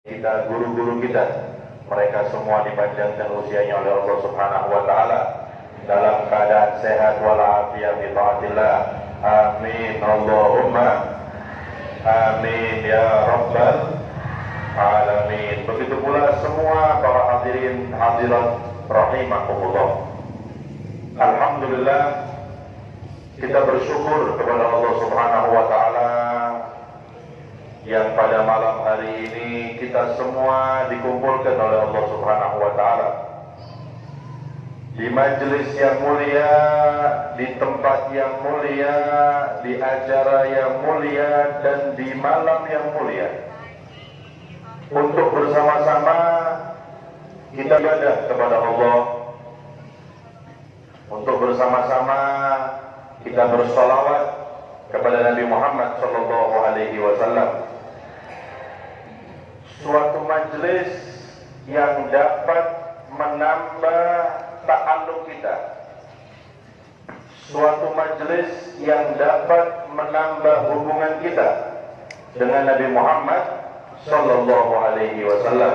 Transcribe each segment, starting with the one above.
kita, guru-guru kita, mereka semua dipanjangkan usianya oleh Allah Subhanahu wa taala dalam keadaan sehat walafiat bi taatillah. Amin Allahumma amin ya rabbal alamin. Begitu pula semua para hadirin hadirat rahimakumullah. Alhamdulillah, kita bersyukur kepada Allah Subhanahu wa taala yang pada malam hari ini kita semua dikumpulkan oleh Allah Subhanahu wa taala di majelis yang mulia, di tempat yang mulia, di acara yang mulia, dan di malam yang mulia, untuk bersama-sama kita ibadah kepada Allah, untuk bersama-sama kita bersolawat kepada Nabi Muhammad sallallahu alaihi wasallam. Suatu majelis yang dapat menambah ta'alluq kita, suatu majelis yang dapat menambah hubungan kita dengan Nabi Muhammad sallallahu alaihi wasallam.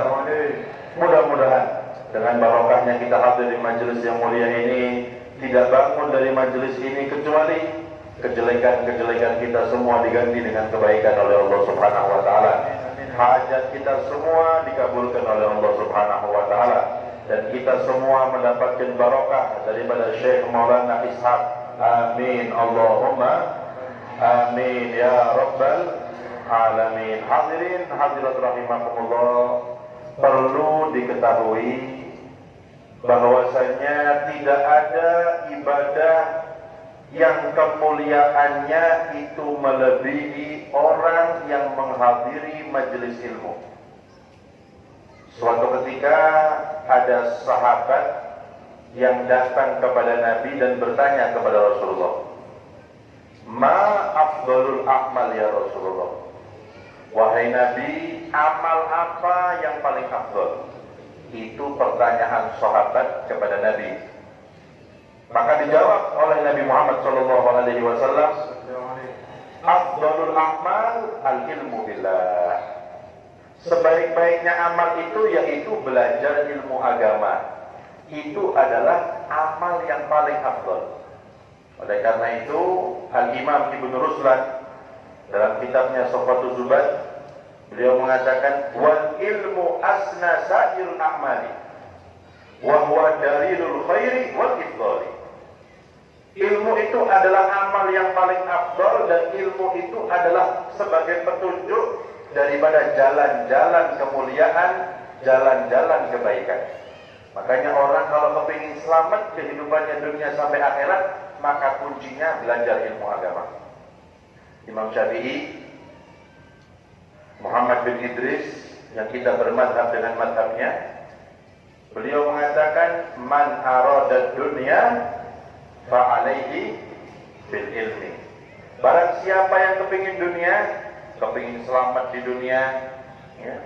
Mudah-mudahan dengan barokahnya kita hadir di majelis yang mulia ini, tidak bangun dari majelis ini kecuali kejelekan-kejelekan kita semua diganti dengan kebaikan oleh Allah Subhanahu wa taala. Hajat kita semua dikabulkan oleh Allah Subhanahu wa taala, dan kita semua mendapatkan barokah daripada Syekh Maulana Ishaq. Amin Allahumma amin ya rabbal alamin. Hadirin hadirat rahimakumullah, perlu diketahui bahwasanya tidak ada ibadah yang kemuliaannya itu melebihi orang yang menghadiri majelis ilmu. Suatu ketika ada sahabat yang datang kepada Nabi dan bertanya kepada Rasulullah, "Ma afdalul a'mal ya Rasulullah?" Wahai Nabi, amal apa yang paling afdal? Itu pertanyaan sahabat kepada Nabi. Maka dijawab oleh Nabi Muhammad sallallahu alaihi wasallam, afdalul a'mal al-ilmu billah. Sebaik-baiknya amal itu yaitu belajar ilmu agama. Itu adalah amal yang paling afdal. Oleh karena itu, Al-Imam Ibnu Ruslan dalam kitabnya Sofatul Zubad, beliau mengatakan, wal ilmu asna sa'irul a'mali wa huwa dalilul khairi wal ifdali. Ilmu itu adalah amal yang paling afdal, dan ilmu itu adalah sebagai petunjuk daripada jalan-jalan kemuliaan, jalan-jalan kebaikan. Makanya orang kalau kepingin selamat kehidupannya dunia sampai akhirat, maka kuncinya belajar ilmu agama. Imam Syafi'i, Muhammad bin Idris, yang kita bermadhab dengan madhabnya, beliau mengatakan, man arada dunya fa'alaihi bil ilmi. Barang siapa yang kepingin dunia, kepingin selamat di dunia, ya,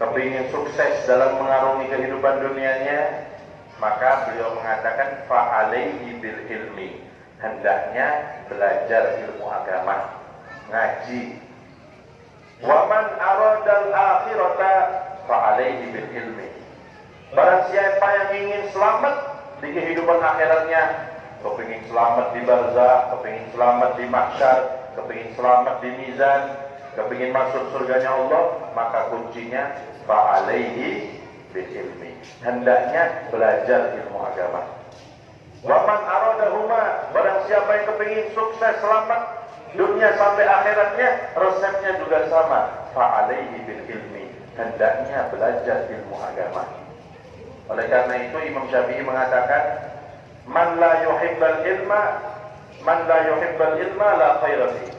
kepingin sukses dalam mengarungi kehidupan dunianya, maka beliau mengatakan fa'alaihi bil ilmi. Hendaknya belajar ilmu agama, ngaji. Wa man aradal akhirata fa'alaihi bil ilmi. Barang siapa yang ingin selamat di kehidupan akhiratnya, kepingin selamat di barzakh, kepingin selamat di mahsyar, kepingin selamat di mizan, kepingin masuk surganya Allah, maka kuncinya fa'alaihi bil ilmi. Hendaknya belajar ilmu agama. Wa man aradahuma, barang siapa yang kepingin sukses selamat dunia sampai akhiratnya, resepnya juga sama, fa'alaihi bil ilmi. Hendaknya belajar ilmu agama. Oleh karena itu Imam Syafi'i mengatakan, man la yuhibbal ilma la khaira fi.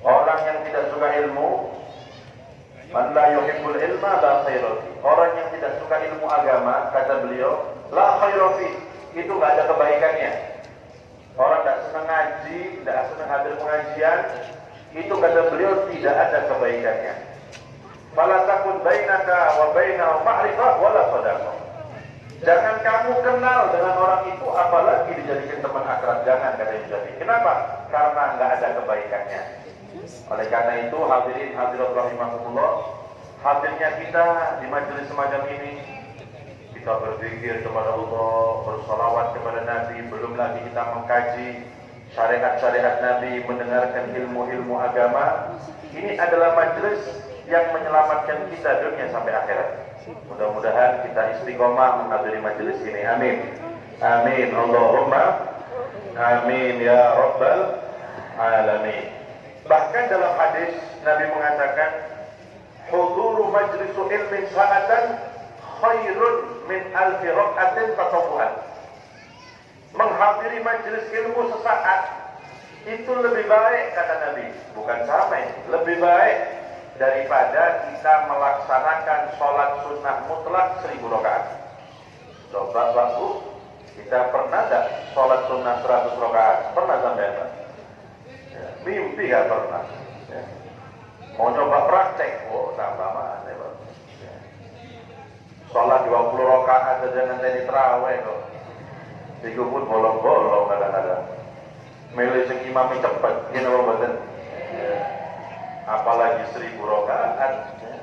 Orang yang tidak suka ilmu, man la yuhibbul ilma la khaira fi. Orang yang tidak suka ilmu agama, kata beliau, la khaira fi, itu enggak ada kebaikannya. Orang tidak senang ngaji, tidak senang hadir pengajian, itu kata beliau tidak ada kebaikannya. Fala takun bainaka wa bainahu ma'rifah wala sadaqah. Jangan kamu kenal dengan orang itu, apalagi dijadikan teman akrab. Jangan, kata Imam Syafi'i. Kenapa? Karena nggak ada kebaikannya. Oleh karena itu, hadirin hadirat rahimakumullah, hadirnya kita di majelis semacam ini, kita berzikir kepada Allah, bersolawat kepada Nabi, belum lagi kita mengkaji syariat-syariat Nabi, mendengarkan ilmu-ilmu agama. Ini adalah majelis yang menyelamatkan kita dunia sampai akhirat. Mudah-mudahan kita istiqomah menghadiri majelis ini. Amin. Amin. Allahumma amin ya rabbal alamin. Bahkan dalam hadis Nabi mengatakan, huduru majlisu ilmin sa'atan khairun min alfi rak'atin tatawwu'an. Menghadiri majelis ilmu sesaat itu lebih baik, kata Nabi, bukan sama ini, lebih baik daripada kita melaksanakan sholat sunnah mutlak 1000 rakaat. Coba Bapak, kita pernah tak sholat sunnah 100 rakaat? Pernah sampai apa? Ya, mimpi gak pernah. Ya. Mau coba praktek, oh tambah mana Pak? Ya. Sholat 20 rakaat saja nanti terawih kok. Itu pun bolong-bolong kadang-kadang. Milih sing imami cepet, gini apa betul? Ya. Apalagi 1000 rakaat, ya.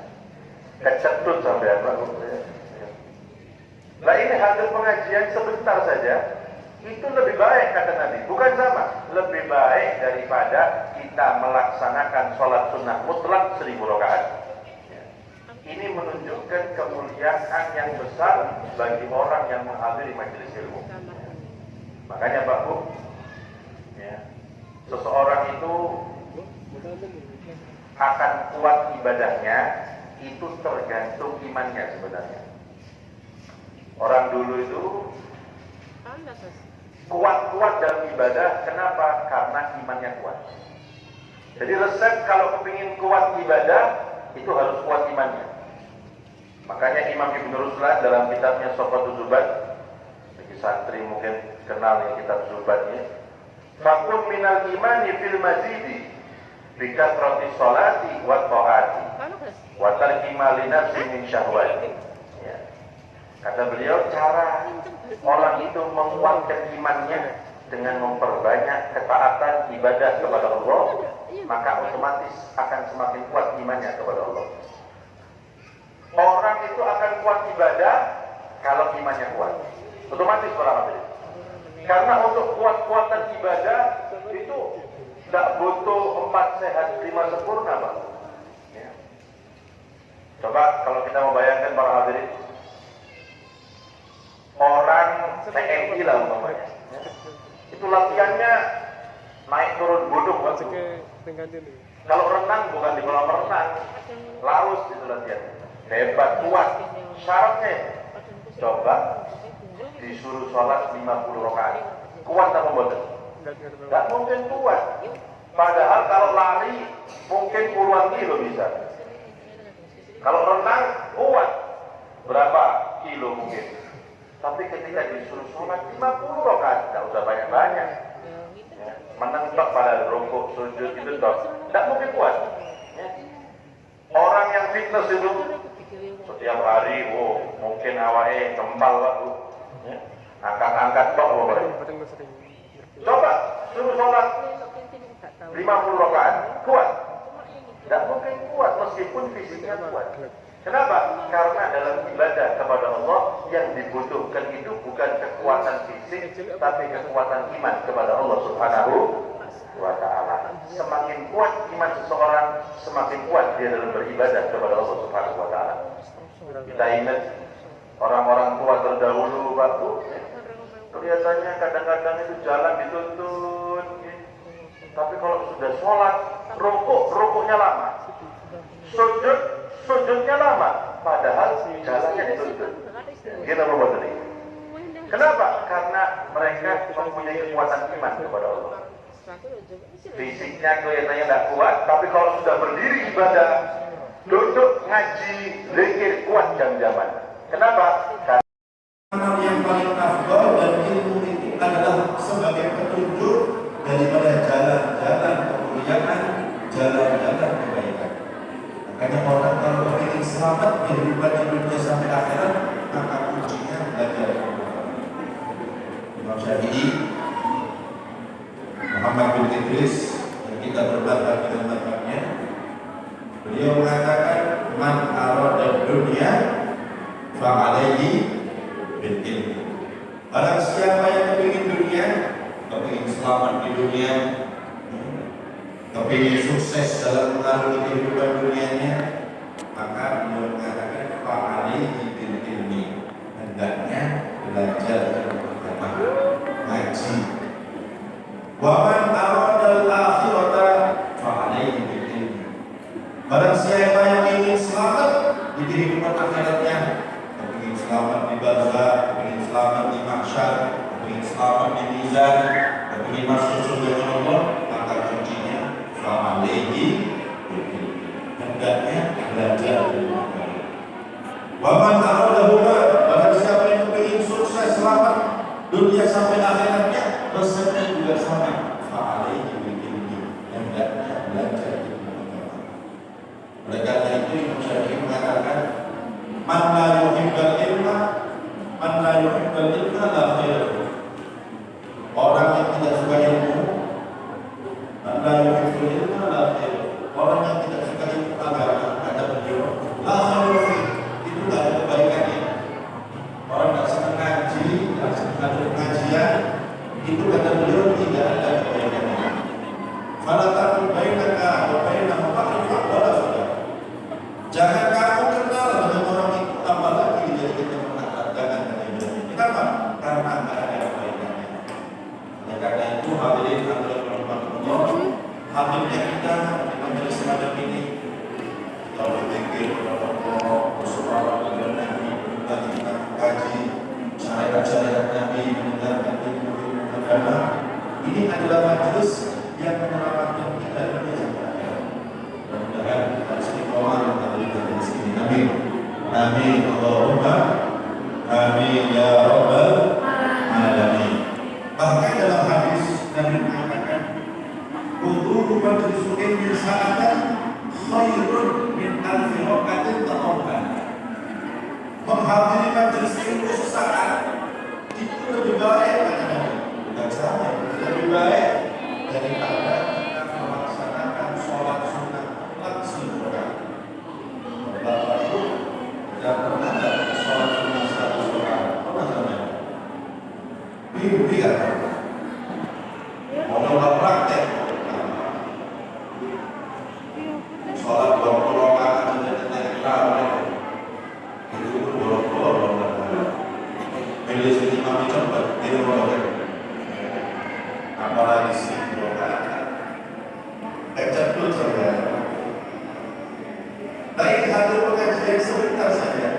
Kecetut sampai apa? Ya. Nah ini hadir pengajian sebentar saja, itu lebih baik kata Nabi, bukan sama, lebih baik daripada kita melaksanakan sholat sunnah mutlak 1000 rakaat. Ya. Ini menunjukkan kemuliaan yang besar bagi orang yang menghadiri majelis ilmu. Makanya Pak Bu, ya, seseorang itu akan kuat ibadahnya itu tergantung imannya sebenarnya. Orang dulu itu kuat-kuat dalam ibadah, kenapa? Karena imannya kuat. Jadi resep kalau kepingin kuat ibadah itu harus kuat imannya. Makanya Imam Ibn Ruslan dalam kitabnya Sofatul Zubat, bagi santri mungkin kenal ya kitab Zubatnya, fakun minal imani fil mazidi bikatrati sholati wa ta'ati wa tarki mali nafsi min syahwati. Ya. Kata beliau, cara orang itu menguatkan imannya dengan memperbanyak ketaatan ibadah kepada Allah, maka otomatis akan semakin kuat imannya kepada Allah. Orang itu akan kuat ibadah kalau imannya kuat, otomatis orang itu. Karena untuk kuat-kuatan ibadah itu tidak butuh 4 sehat 5 sempurna, Pak. Ya. Coba kalau kita membayangkan para hadirin, orang TNI lah umpamanya, ya. Itu latihannya naik turun gunung, Pak. Kalau renang bukan di kolam renang, larus itu latihannya. Hebat, kuat. Syaratnya, coba disuruh sholat 50 rakaat, kuat apa betul? Tidak mungkin kuat. Padahal kalau lari mungkin puluhan kilo bisa. Kalau renang kuat berapa kilo mungkin. Tapi ketika disuruh sholat 50 rakaat, tidak usah banyak-banyak. Ya, menentok pada rukuk sujud itu toh, tidak mungkin kuat. Ya. Orang yang fitness itu setiap hari, mungkin awalnya gempal lah, ya. Angkat-angkat tok pokoknya. Coba suruh sholat 50 rakaat, kuat? Tidak mungkin kuat meskipun fisiknya kuat. Kenapa? Karena dalam ibadah kepada Allah yang dibutuhkan itu bukan kekuatan fisik, tapi kekuatan iman kepada Allah Subhanahu wa Ta'ala. Semakin kuat iman seseorang, semakin kuat dia dalam beribadah kepada Allah Subhanahu wa Ta'ala. Kita ingat orang-orang tua terdahulu, Pak Bu, kelihatannya kadang-kadang itu jalan dituntun, tapi kalau sudah sholat, rukuknya lama, sujudnya lama, padahal jalannya dituntun. Kita membuat ini. Kenapa? Karena mereka mempunyai kekuatan iman kepada Allah. Fisiknya kelihatannya tidak kuat, tapi kalau sudah berdiri ibadah, duduk ngaji, zikir, kuat jam-jaman. Kenapa? Amal yang paling afdal dan ilmu itu adalah sebagai petunjuk daripada jalan-jalan kemuliaan, jalan-jalan kebaikan. Makanya orang kalau ingin selamat kehidupan dunia sampai akhirat, maka kuncinya belajar. Imam Syafi'i, Muhammad bin Idris, yang kita berbangga dengan mazhabnya, beliau mengatakan, man arada dunia fa'alaihi bil ilmi. Barang siapa yang kepingin dunia, kepingin selamat di dunia, kepingin sukses dalam mengarungi kehidupan dunianya, maka beliau mengatakan fa'alaihi bil ilmi, hendaknya belajar agama, ngaji. Wa man arada al-akhirata fa'alaihi bil ilmi. Barang siapa yang ingin selamat di kehidupan akhiratnya, kepingin selamat di barzakh, kepingin selamat di mahsyar, kepingin selamat di mizan, kepingin masuk surga Allah, maka kuncinya fa'alaihi bil ilmi, hendaknya belajar ilmu agama. Wa man aradahuma, barang siapa yang ingin sukses selamat dunia sampai akhiratnya, resepnya juga sama, fa'alaihi bil ilmi, hendaknya belajar ilmu agama. Oleh karena itu Imam Syafi'i mengatakan, man la yuhibbal ilma la khair. Orang yang tidak suka ilmu, man la yuhibbal ilma la khair. Orang yang tidak suka ilmu agama, kata beliau, la khair, itu tidak ada kebaikannya. Orang tidak senang ngaji, tidak senang pengajian, itu kata beliau tidak ada kebaikannya. Fala takun bainaka wa bainahu ma'rifah wala salah. Jangan kamu kenal dengan orang itu, apalagi dijadikan teman dengan kebaikannya. Kenapa? Karena tidak ada kebaikannya. Oleh karena itu hadirin hadirat Allah, hadirnya kita di majelis semacam ini, kita berpikir kepada Allah, bersuara kepada Nabi, mendengar kita kaji syariat-syariat Nabi, mendengarkan ilmu-ilmu agama. Ini adalah majelis yang menyelamatkan kita dari sampai akhir. Mudah-mudahan kita istiqomah dari majelis ini. Amin. Amin. Allahumma amin ya rabbal alamin. Bahkan dalam hadis Nabi mengatakan, "Huduru majlisul ilmi sa'atan khairun min alfi rakatin tatawwan." Menghadiri majelis ilmu sesaat itu lebih baik, kata Nabi. Bukan sama, lebih baik daripada kita melaksanakan sholat sunnah langsung rakaat. Bapak Ibu tidak pernah ada sholat sunnah 100 rakaat, pernah sama? Mimpi kan? Mau coba praktek? Sholat 20 rakaat sudah terkenal. Itu pun bolong-bolong. Milih sini imam cepat, dia bolong. Apalagi sih rakaat. Cepat saja. Baik satu pengajian sebentar saja,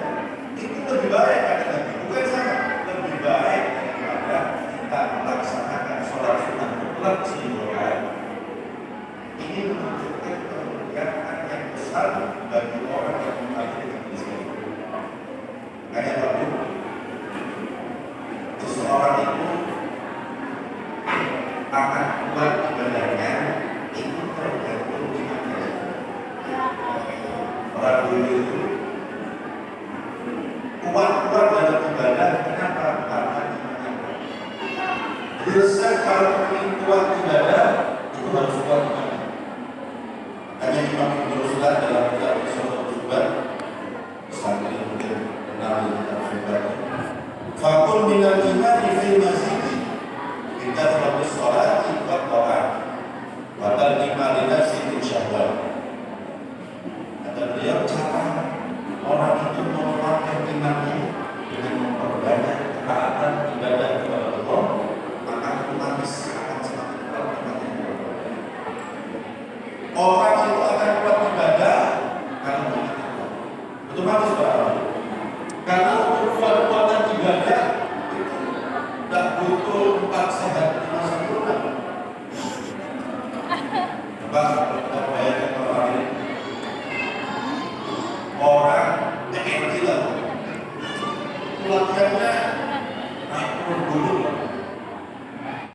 itu lebih baik kata Nabi. Bukan sama, lebih baik daripada kita melaksanakan sholat sunnah mutlak 1000 rakaat. Ini menunjukkan kemuliaan yang besar bagi orang yang menghadiri majelis ini. Kayak Bapak, seseorang itu akan kuat ibadahnya itu tergantung imannya. Orang dulu itu kuat dalam ibadah, kenapa? Karena imannya kuat. Resep kalau ingin kuat ibadah itu harus kuat imannya. Hanya Imam Ibnu Ruslan dalam kitab Sahih Bukhari sambil mungkin kenal kitab Bukhari. Fakul minal imani fil masjid kita selalu sholat wa ta'at wa tarjimah li nafsi syahwat. Kata beliau, cara orang itu melupakan imannya dengan memperbanyak ketaatan ibadah kepada Allah, maka otomatis akan semakin kuat imannya. Orang